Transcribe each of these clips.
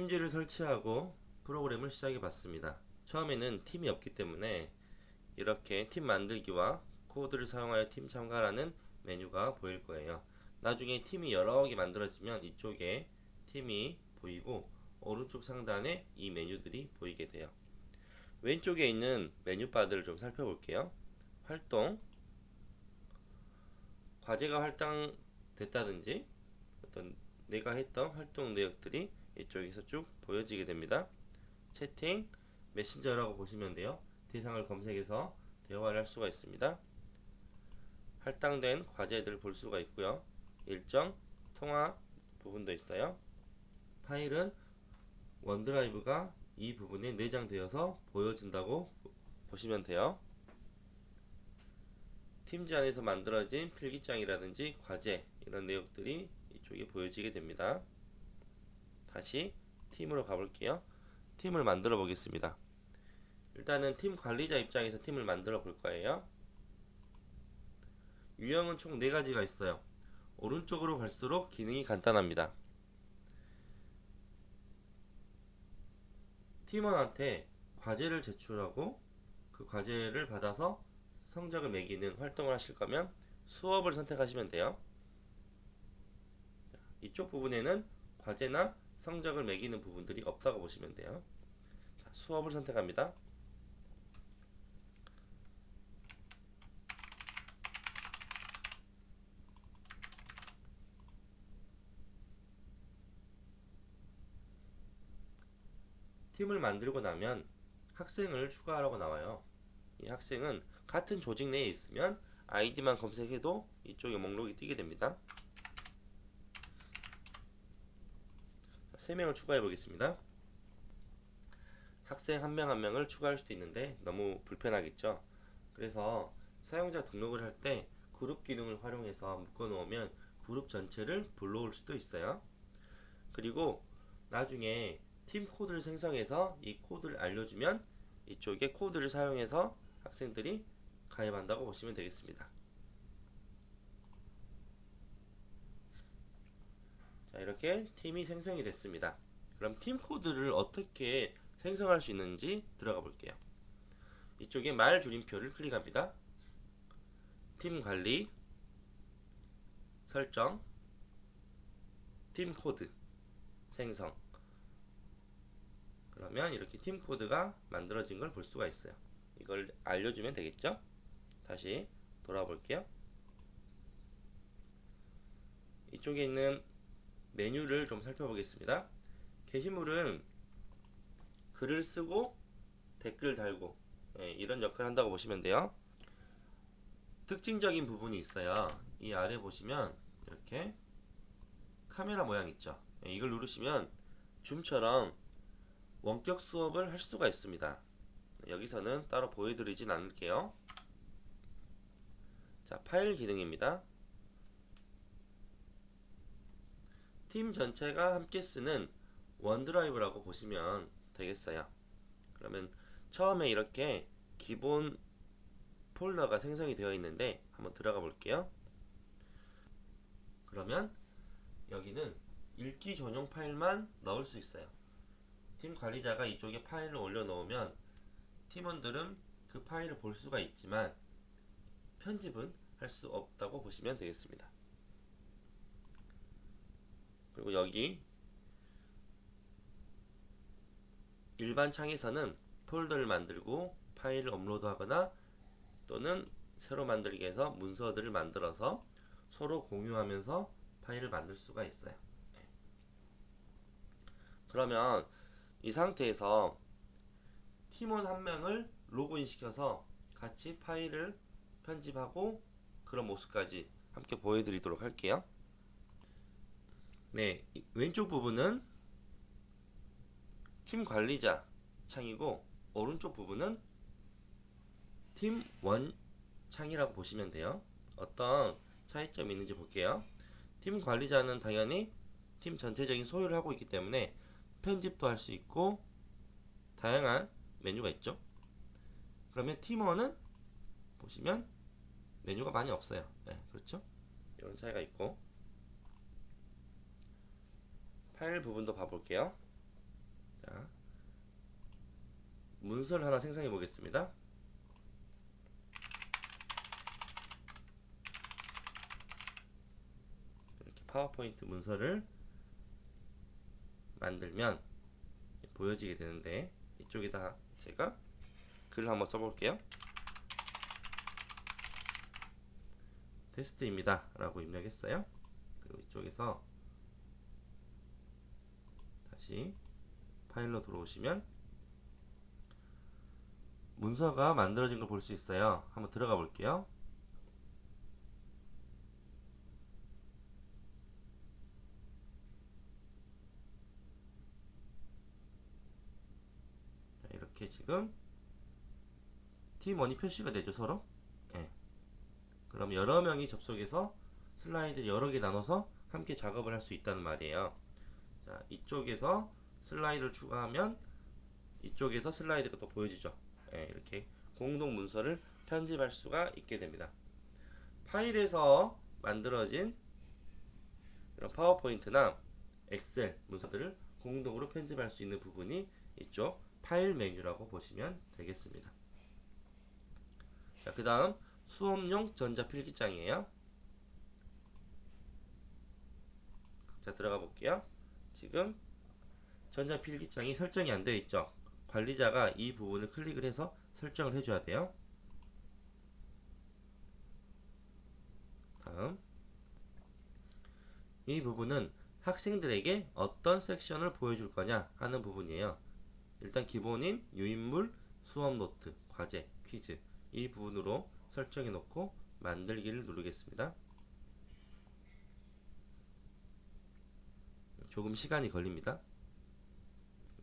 팀지를 설치하고 프로그램을 시작해 봤습니다. 처음에는 팀이 없기 때문에 이렇게 팀 만들기와 코드를 사용하여 팀 참가라는 메뉴가 보일 거예요. 나중에 팀이 여러 개 만들어지면 이쪽에 팀이 보이고 오른쪽 상단에 이 메뉴들이 보이게 돼요. 왼쪽에 있는 메뉴바들을 좀 살펴볼게요. 활동, 과제가 할당됐다든지 어떤 내가 했던 활동 내역들이 이쪽에서 쭉 보여지게 됩니다. 채팅, 메신저라고 보시면 돼요. 대상을 검색해서 대화를 할 수가 있습니다. 할당된 과제들을 볼 수가 있고요. 일정, 통화 부분도 있어요. 파일은 원드라이브가 이 부분에 내장되어서 보여진다고 보시면 돼요. 팀즈 안에서 만들어진 필기장이라든지 과제 이런 내용들이 이쪽에 보여지게 됩니다. 다시 팀으로 가볼게요. 팀을 만들어 보겠습니다. 일단은 팀 관리자 입장에서 팀을 만들어 볼 거예요. 유형은 총 4가지가 있어요. 오른쪽으로 갈수록 기능이 간단합니다. 팀원한테 과제를 제출하고 그 과제를 받아서 성적을 매기는 활동을 하실 거면 수업을 선택하시면 돼요. 이쪽 부분에는 과제나 성적을 매기는 부분들이 없다고 보시면 돼요. 자, 수업을 선택합니다. 팀을 만들고 나면 학생을 추가하라고 나와요. 이 학생은 같은 조직 내에 있으면 아이디만 검색해도 이쪽에 목록이 뜨게 됩니다. 3명을 추가해 보겠습니다. 학생 한 명 한 명을 추가할 수도 있는데 너무 불편하겠죠. 그래서 사용자 등록을 할 때 그룹 기능을 활용해서 묶어 놓으면 그룹 전체를 불러올 수도 있어요. 그리고 나중에 팀 코드를 생성해서 이 코드를 알려주면 이쪽에 코드를 사용해서 학생들이 가입한다고 보시면 되겠습니다. 자, 이렇게 팀이 생성이 됐습니다. 그럼 팀 코드를 어떻게 생성할 수 있는지 들어가 볼게요. 이쪽에 말 줄임표를 클릭합니다. 팀 관리, 설정, 팀 코드, 생성. 그러면 이렇게 팀 코드가 만들어진 걸 볼 수가 있어요. 이걸 알려주면 되겠죠? 다시 돌아와 볼게요. 이쪽에 있는 메뉴를 좀 살펴보겠습니다. 게시물은 글을 쓰고 댓글 달고 이런 역할을 한다고 보시면 돼요. 특징적인 부분이 있어요. 이 아래 보시면 이렇게 카메라 모양 있죠. 이걸 누르시면 줌처럼 원격 수업을 할 수가 있습니다. 여기서는 따로 보여드리진 않을게요. 자, 파일 기능입니다. 팀 전체가 함께 쓰는 원드라이브라고 보시면 되겠어요. 그러면 처음에 이렇게 기본 폴더가 생성이 되어 있는데 한번 들어가 볼게요. 그러면 여기는 읽기 전용 파일만 넣을 수 있어요. 팀 관리자가 이쪽에 파일을 올려놓으면 팀원들은 그 파일을 볼 수가 있지만 편집은 할 수 없다고 보시면 되겠습니다. 그리고 여기 일반 창에서는 폴더를 만들고 파일을 업로드하거나 또는 새로 만들기 위해서 문서들을 만들어서 서로 공유하면서 파일을 만들 수가 있어요. 그러면 이 상태에서 팀원 한 명을 로그인 시켜서 같이 파일을 편집하고 그런 모습까지 함께 보여드리도록 할게요. 네, 왼쪽 부분은 팀 관리자 창이고 오른쪽 부분은 팀 원 창이라고 보시면 돼요. 어떤 차이점이 있는지 볼게요. 팀 관리자는 당연히 팀 전체적인 소유를 하고 있기 때문에 편집도 할 수 있고 다양한 메뉴가 있죠. 그러면 팀원은 보시면 메뉴가 많이 없어요. 네, 그렇죠? 이런 차이가 있고 파일 부분도 봐볼게요. 문서를 하나 생성해 보겠습니다. 이렇게 파워포인트 문서를 만들면 보여지게 되는데, 이쪽에다 제가 글을 한번 써볼게요. 테스트입니다 라고 입력했어요. 그리고 이쪽에서 다시 파일로 들어오시면 문서가 만들어진 걸 볼 수 있어요. 한번 들어가 볼게요. 자, 이렇게 지금 팀원이 표시가 되죠, 서로. 네. 그럼 여러 명이 접속해서 슬라이드 여러 개 나눠서 함께 작업을 할 수 있다는 말이에요. 자, 이쪽에서 슬라이드를 추가하면 이쪽에서 슬라이드가 또 보여지죠. 네, 이렇게 공동 문서를 편집할 수가 있게 됩니다. 파일에서 만들어진 이런 파워포인트나 엑셀 문서들을 공동으로 편집할 수 있는 부분이 이쪽 파일 메뉴라고 보시면 되겠습니다. 자, 그 다음 수업용 전자필기장이에요. 자, 들어가 볼게요. 지금 전자필기장이 설정이 안 되어 있죠. 관리자가 이 부분을 클릭을 해서 설정을 해줘야 돼요. 다음, 이 부분은 학생들에게 어떤 섹션을 보여줄 거냐 하는 부분이에요. 일단 기본인 유인물, 수업 노트, 과제, 퀴즈 이 부분으로 설정해 놓고 만들기를 누르겠습니다. 조금 시간이 걸립니다.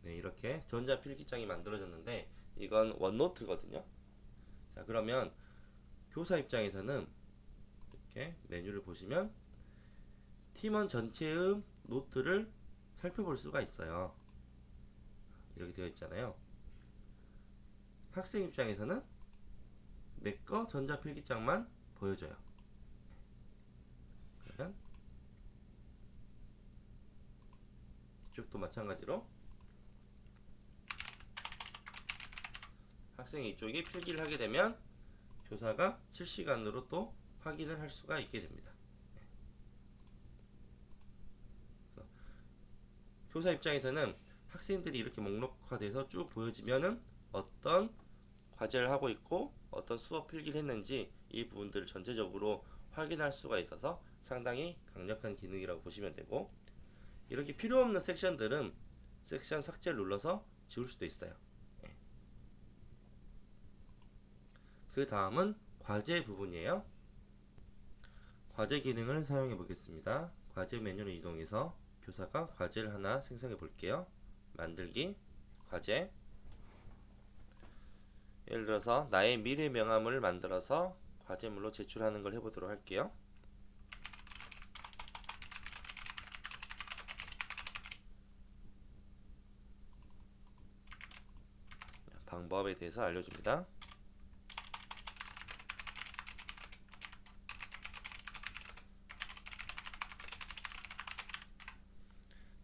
네, 이렇게 전자필기장이 만들어졌는데 이건 원노트거든요. 자, 그러면 교사 입장에서는 이렇게 메뉴를 보시면 팀원 전체의 노트를 살펴볼 수가 있어요. 이렇게 되어 있잖아요. 학생 입장에서는 내거 전자필기장만 보여줘요. 그러면 이쪽도 마찬가지로 학생이 이쪽에 필기를 하게 되면 교사가 실시간으로 또 확인을 할 수가 있게 됩니다. 교사 입장에서는 학생들이 이렇게 목록화돼서 쭉 보여지면은 어떤 과제를 하고 있고 어떤 수업 필기를 했는지 이 부분들을 전체적으로 확인할 수가 있어서 상당히 강력한 기능이라고 보시면 되고, 이렇게 필요 없는 섹션들은 섹션 삭제를 눌러서 지울 수도 있어요. 그 다음은 과제 부분이에요. 과제 기능을 사용해 보겠습니다. 과제 메뉴로 이동해서 교사가 과제를 하나 생성해 볼게요. 만들기, 과제. 예를 들어서 나의 미래 명함을 만들어서 과제물로 제출하는 걸 해보도록 할게요. 방법에 대해서 알려줍니다.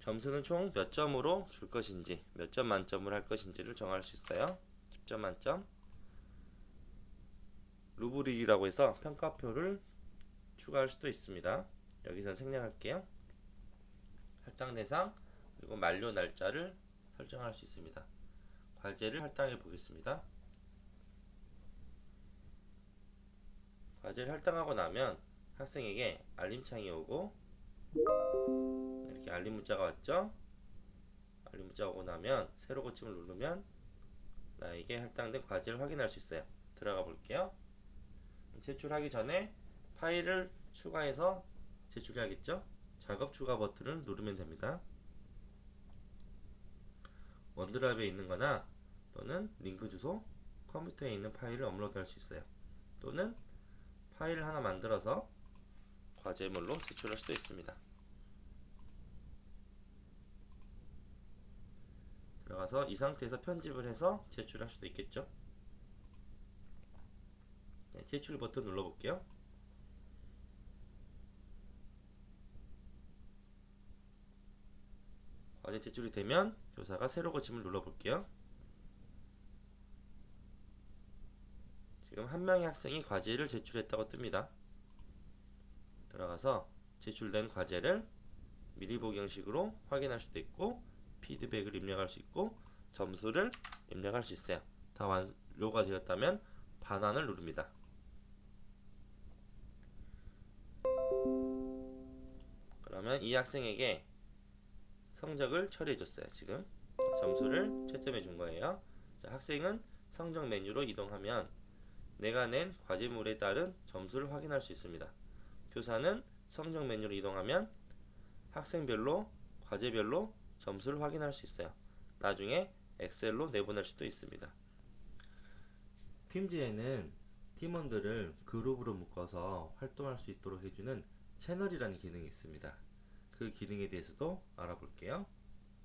점수는 총 몇 점으로 줄 것인지, 몇 점 만점을 할 것인지를 정할 수 있어요. 10점 만점. 루브릭이라고 해서 평가표를 추가할 수도 있습니다. 여기서 생략할게요. 할당 대상 그리고 만료 날짜를 설정할 수 있습니다. 과제를 할당해 보겠습니다. 과제를 할당하고 나면 학생에게 알림창이 오고, 이렇게 알림 문자가 왔죠. 알림 문자가 오고 나면 새로 고침을 누르면 나에게 할당된 과제를 확인할 수 있어요. 들어가 볼게요. 제출하기 전에 파일을 추가해서 제출해야겠죠. 작업 추가 버튼을 누르면 됩니다. 원드라이브에 있는 거나 또는 링크 주소, 컴퓨터에 있는 파일을 업로드할 수 있어요. 또는 파일을 하나 만들어서 과제물로 제출할 수도 있습니다. 들어가서 이 상태에서 편집을 해서 제출할 수도 있겠죠. 네, 제출 버튼 눌러볼게요. 과제 제출이 되면 교사가 새로 고침을 눌러볼게요. 한 명의 학생이 과제를 제출했다고 뜹니다. 들어가서 제출된 과제를 미리 보기 형식으로 확인할 수도 있고 피드백을 입력할 수 있고 점수를 입력할 수 있어요. 다 완료가 되었다면 반환을 누릅니다. 그러면 이 학생에게 성적을 처리해 줬어요. 지금 점수를 채점해 준 거예요. 자, 학생은 성적 메뉴로 이동하면 내가 낸 과제물에 따른 점수를 확인할 수 있습니다. 교사는 성적 메뉴로 이동하면 학생별로 과제별로 점수를 확인할 수 있어요. 나중에 엑셀로 내보낼 수도 있습니다. 팀즈에는 팀원들을 그룹으로 묶어서 활동할 수 있도록 해주는 채널이라는 기능이 있습니다. 그 기능에 대해서도 알아볼게요.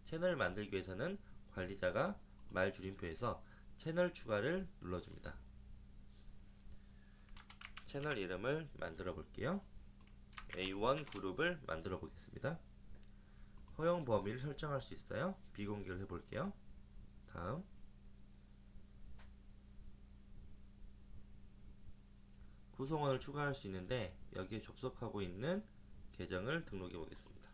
채널을 만들기 위해서는 관리자가 말 줄임표에서 채널 추가를 눌러줍니다. 채널 이름을 만들어 볼게요. A1 그룹을 만들어 보겠습니다. 허용 범위를 설정할 수 있어요. 비공개를 해볼게요. 다음 구성원을 추가할 수 있는데 여기에 접속하고 있는 계정을 등록해 보겠습니다.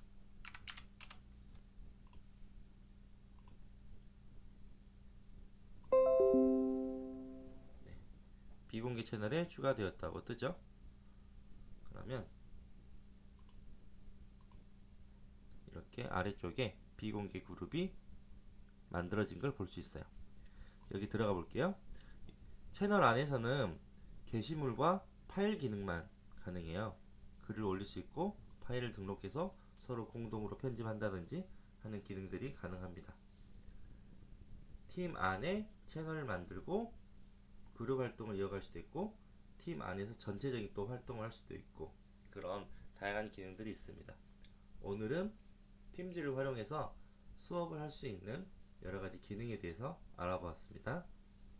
네, 비공개 채널에 추가되었다고 뜨죠. 그러면 이렇게 아래쪽에 비공개 그룹이 만들어진 걸 볼 수 있어요. 여기 들어가 볼게요. 채널 안에서는 게시물과 파일 기능만 가능해요. 글을 올릴 수 있고 파일을 등록해서 서로 공동으로 편집한다든지 하는 기능들이 가능합니다. 팀 안에 채널을 만들고 그룹 활동을 이어갈 수도 있고 팀 안에서 전체적인 또 활동을 할 수도 있고 그런 다양한 기능들이 있습니다. 오늘은 팀즈를 활용해서 수업을 할 수 있는 여러가지 기능에 대해서 알아보았습니다.